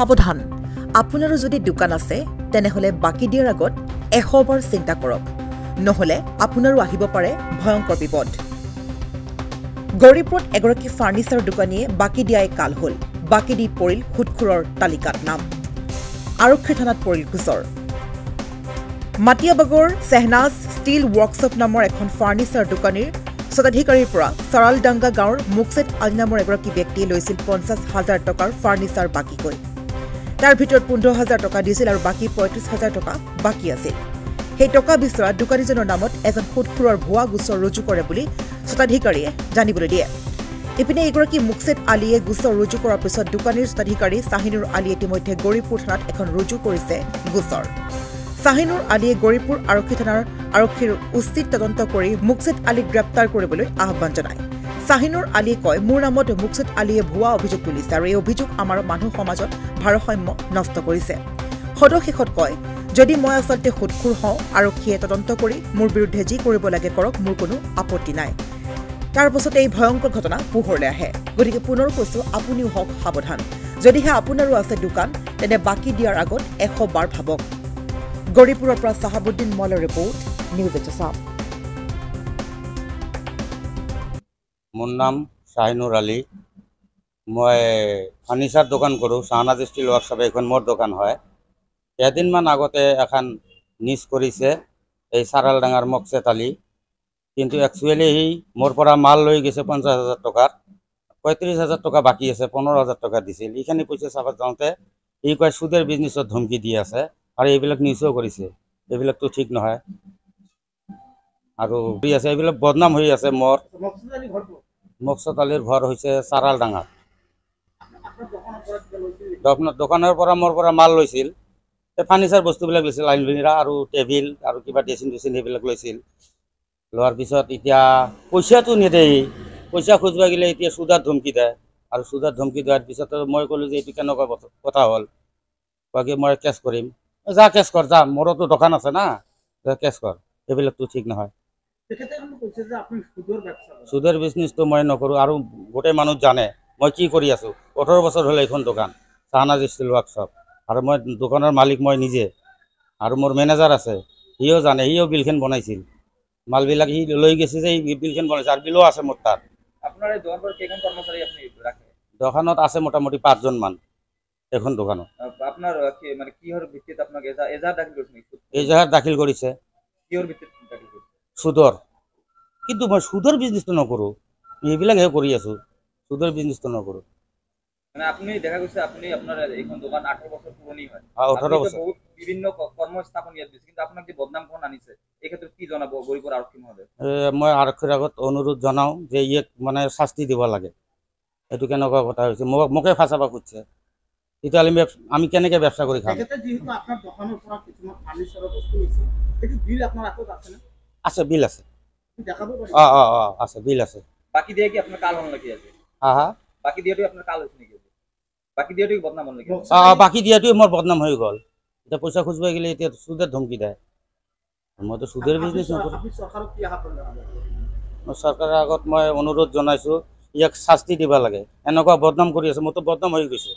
সাৱধান আপোনাৰো যদি দোকান আছে তেনেহলে বাকি দিয়াৰ আগত 100 বাৰ চিন্তা কৰক নহলে আপোনাৰো আহিব পাৰে ভয়ংকৰ বিপদ গৰিপুৰত এগৰাকী ফাৰ্নিচাৰ দোকানীয়ে বাকি দিয়াই কাল হল বাকি দি পৰিল খুটখুৰৰ তালিকাত নাম আৰক্ষী থানাত পৰিল গোচৰ মাটিয়াবাগৰ সেহনাজ ষ্টীল ৱৰ্কশ্বপ নামৰ এখন ফাৰ্নিচাৰ দোকানীৰ স্বত্বাধিকাৰীৰ পৰা সৰালডাংগা গাঁৱৰ মুকছেদ আলী নামৰ এগৰাকী ব্যক্তিয়ে লৈছিল 50,000 টকাৰ ফাৰ্নিচাৰ বাকীকৈ তাৰ ভিতৰত 15,000 টকা দিছিল আৰু বাকী 35,000 টকা বাকী আছিল সেই টকা বিচৰা দোকানীজনৰ নামত এজন খুটখুৰৰ ভুৱা গোচৰ ৰুজু কৰে বুলি স্বত্বাধিকাৰীয়ে জানিবলৈ দিয়ে ইপিনে এগৰাকী মুকছেদ আলীয়ে গোচৰ ৰুজু কৰাৰ পিছত দোকানীৰ স্বত্বাধিকাৰী শাহিনুৰ আলীয়ে ইতিমধ্যে গৰিপুৰ থানাত এখন ৰুজু কৰিছে গোচৰ শাহিনুৰ আলীয়ে গৰিপুৰ আৰক্ষী থানাৰ আৰক্ষীৰ উচিত তদন্ত কৰি মুকছেদ আলীক গ্ৰেপ্তাৰ কৰিবলৈ আহ্বান জনায় শাহিনুৰ আলীয়ে কয় মোৰ নামত মুকছেদ আলীয়ে ভুৱা অভিযোগ তুলিছে আৰু এই অভিযোগ আমাৰ মানুহ সমাজত ভাৰসাম্য নষ্ট কৰিছে সদশেষত কয় যদি মই আচলতে খুটখুৰ হওঁ আৰক্ষীয়ে তদন্ত কৰি মোৰ বিৰুদ্ধে যি কৰিব লাগে কৰক মোৰ কোনো আপত্তি নাই তাৰ পাছত এই ভয়ংকৰ ঘটনা পোহৰলৈ আহে গতিকে পুনৰ কৈছো আপুনিও হওক সাৱধান যদিহে আপোনাৰো আছে দোকান তেনে বাকী দিয়াৰ আগত 100 বাৰ ভাবক গৰিপুৰৰ পৰা সাহাবুদ্দিন মলৰ ৰিপৰ্ট নিউজ এছাম মোৰ নাম শাহিনুৰ আলী মই ফাৰ্নিচাৰ দোকান কৰোঁ শাহনাজ ষ্টীল ৱৰ্কশ্বপ এখন মোৰ দোকান হয় কেইদিনমান আগতে এখন নিউজ কৰিছে এই চাৰালডাঙাৰ মুকছেদ আলী কিন্তু একচুৱেলি সি মোৰ পৰা মাল লৈ গৈছে 50,000 টকাৰ 35,000 টকা বাকী আছে 15,000 টকা দিছিল এইখিনি পইচা চাব যাওঁতে ই কয় সুদের বিজনেছত ধমকি দি আছে আৰু এইবিলাক নিউজো কৰিছে এইবিলাকতো ঠিক নহয় আৰু আছে এইবিলাক বদনাম হৈ আছে মোৰ মুকছেদ আলীৰ ঘৰ হৈছে চাৰালডাঙাত দোকানৰ পৰা মোৰ পৰা মাল লৈছিল ফাৰ্নিচাৰ বস্তুবিলাক লৈছিল আলমিৰা আৰু টেবিল আৰু কিবা ড্ৰেছিং সেইবিলাক লৈছিল লোৱাৰ পিছত এতিয়া পইচাটো নিদেই পইচা খুজিব গ'লে এতিয়া সুদাত ধমকি দিয়ে আৰু সুদাত ধমকি দিয়াৰ পিছত মই ক'লোঁ যে এইটো কেনেকুৱা কথা হ'ল বাকী মই কেছ কৰিম যা কেছ কৰ যা মোৰোতো দোকান আছে না যা কেছ কৰ এইবিলাকতো ঠিক নহয় সুদেৰ বিজনেছটো মই নকৰোঁ আৰু গোটেই মানুহ জানে মই কি কৰি আছোঁ 18 বছৰ হ'ল এইখন দোকান শাহনাজ ষ্টীল ৱৰ্কশ্বপ আৰু মই দোকানৰ মালিক মই নিজে আৰু মোৰ মেনেজাৰ আছে সিও জানে সিও বিলখন বনাইছিল মালবিলাক সি লৈ গৈছে যে বিলখন বনাইছে আৰু বিলো আছে মোৰ তাত দোকানত আছে মোটামুটি 5জন মান এখন দোকানত এজাহাৰ দাখিল কৰিছে সুদৰ কিন্তু মই সুদৰ বিজনেছটো নকৰোঁ এইবিলাকহে কৰি আছোঁ সুদৰ বিজনেছটো নকৰোঁ মানে আপনি দেখা গৈছে আপনি আপনার এইখন দোকান 18 বছর পুরনি হয় 18 বছর বহুত বিভিন্ন কর্মস্থাপন ইয়াত দিছে কিন্তু আপোনাক যে বদনাম কোন আনিছে এই ক্ষেত্ৰত কি জনাব গৰিপুৰ আৰক্ষী মহোদয় মই আৰক্ষীৰ আগত অনুৰোধ জনাওঁ যে ইয়াক মানে শাস্তি দিব লাগে এইটো কেনেকুৱা কথা হৈছে মোকে ফাঁচাব খুজিছে তেতিয়াহ'লে আমি কেনেকৈ ব্যৱস্থা কৰি খাম যেহেতু আপোনাৰ দোকানৰ পৰা কিছুমান ফাৰ্নিচাৰৰ বস্তু লৈছে এইটো বিল আপোনাৰ আগত আছে না আছে বিল আছে দেখাব পাৰিব আছে বিল আছে বাকি দিয়ে কি আপোনাৰ কাল হল নাকি আছে হা বাকি দিয়েটো আপোনাৰ কাল হৈছে নেকি বাকি দিয়েটো বদনাম হল নেকি বাকি দিয়াটো মোৰ বদনাম হৈ গ'ল এতিয়া পইচা খুজিব গ'লে এতিয়া সুদের ধমকি দেয় মইতো সুদের বিজনেছ নকৰোঁ চৰকাৰৰ আগত মই অনুৰোধ জনাইছোঁ ইয়াক শাস্তি দিব লাগে এনেকুৱা বদনাম কৰি আছে মোৰতো বদনাম হৈ গৈছে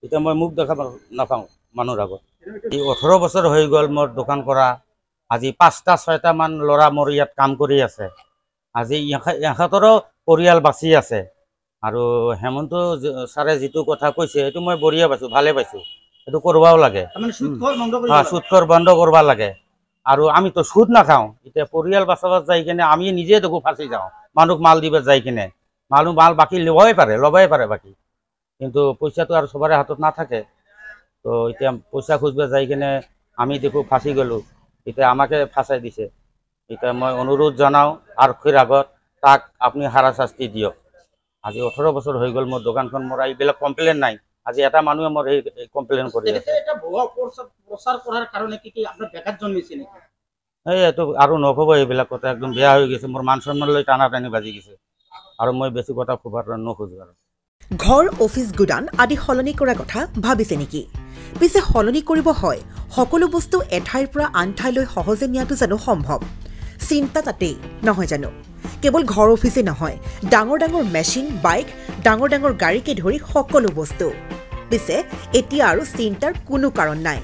এতিয়া মই মুখ দেখাব নাপাওঁ মানুহৰ আগত এই 18 বছৰ হৈ গ'ল মোৰ দোকান কৰা আজি 5টা 6টা মান ল'ৰা মোৰ ইয়াত কাম কৰি আছে আজি ইহঁতৰো পৰিয়াল বাচি আছে আৰু হেমন্ত ছাৰে যিটো কথা কৈছে এইটো মই বঢ়িয়া পাইছোঁ ভালে পাইছোঁ এইটো কৰিবও লাগে সুদখোৰ বন্ধ কৰিব লাগে আৰু আমিতো সুদ নাখাওঁ এতিয়া পৰিয়াল বাচাব যাই কিনে আমি নিজে দেখোঁ ফাঁচি যাওঁ মানুহক মাল দিব যাই কিনে মাল বাকী ল'বই পাৰে বাকী কিন্তু পইচাটো আৰু চবৰে হাতত নাথাকে তো এতিয়া পইচা খুজিব যাই কিনে আমি দেখোঁ ফাঁচি গ'লোঁ এতিয়া আমাকে ফাঁচাই দিছে এতিয়া মই অনুৰোধ জনাওঁ আৰক্ষীৰ আগত তাক আপুনি হাৰাশাস্তি দিয়ক আজি 18 বছৰ হৈ গ'ল মোৰ দোকানখন মোৰ এইবিলাক কমপ্লেইন নাই আজি এটা মানুহে মোৰ এই কমপ্লেইন কৰি আছে এটা ভুৱা প্ৰচাৰ কৰাৰ কাৰণে কি আপোনাৰ বেকাত জন্মিছে নেকি এইটো আৰু নক'ব এইবিলাক কথা একদম বেয়া হৈ গৈছে মোৰ মান সন্মানলৈ টানা টানি বাজি গৈছে আৰু মই বেছি কথা ক'ব নোখোজোঁ আৰু ঘৰ অফিচ গুদান আদি সলনি কৰাৰ কথা ভাবিছে নেকি পিছে সলনি কৰিব হয় সকলো বস্তু এঠাইৰ পৰা আন ঠাইলৈ সহজে নিয়াটো জানো সম্ভৱ চিন্তা তাতেই নহয় জানো কেৱল ঘৰ অফিচে নহয় ডাঙৰ ডাঙৰ মেচিন বাইক ডাঙৰ ডাঙৰ গাড়ীকে ধৰি সকলো বস্তু পিছে এতিয়া আৰু চিন্তাৰ কোনো কাৰণ নাই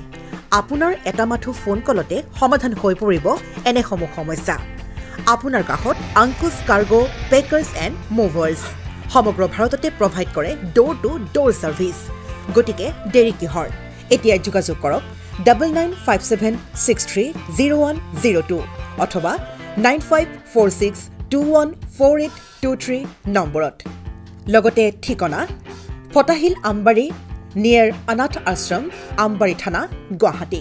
আপোনাৰ এটা মাথো ফোন কলতে সমাধান হৈ পৰিব এনেসমূহ সমস্যা আপোনাৰ কাষত আংকুশ কাৰ্গো পেকাৰ্ছ এণ্ড মুভাৰ্ছ সমগ্ৰ ভাৰততে প্ৰভাইড কৰে ডোৰ টু ডোৰ ছাৰ্ভিচ গতিকে দেৰি কিহৰ এতিয়া যোগাযোগ কৰক 9957630102 অথবা 9546214823 নম্বৰত লগতে ঠিকনা ফটাহিল আমবাৰী নিয়াৰ অনাথ আশ্ৰম আমবাৰী থানা গুৱাহাটী